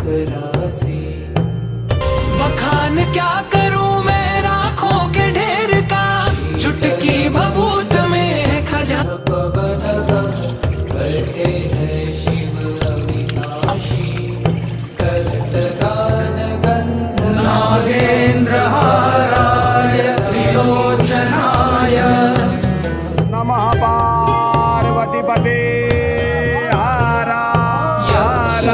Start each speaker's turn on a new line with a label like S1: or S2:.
S1: राशि। बखान क्या करूं मैं राखों के ढेर का, चुटकी भभूत में है खजाना। पवन बैठे हैं शिव अविनाशी, कलत गान गंध नागेंद्र हाराय त्रिलोचनाय
S2: नमः पार्वतीपते हर हर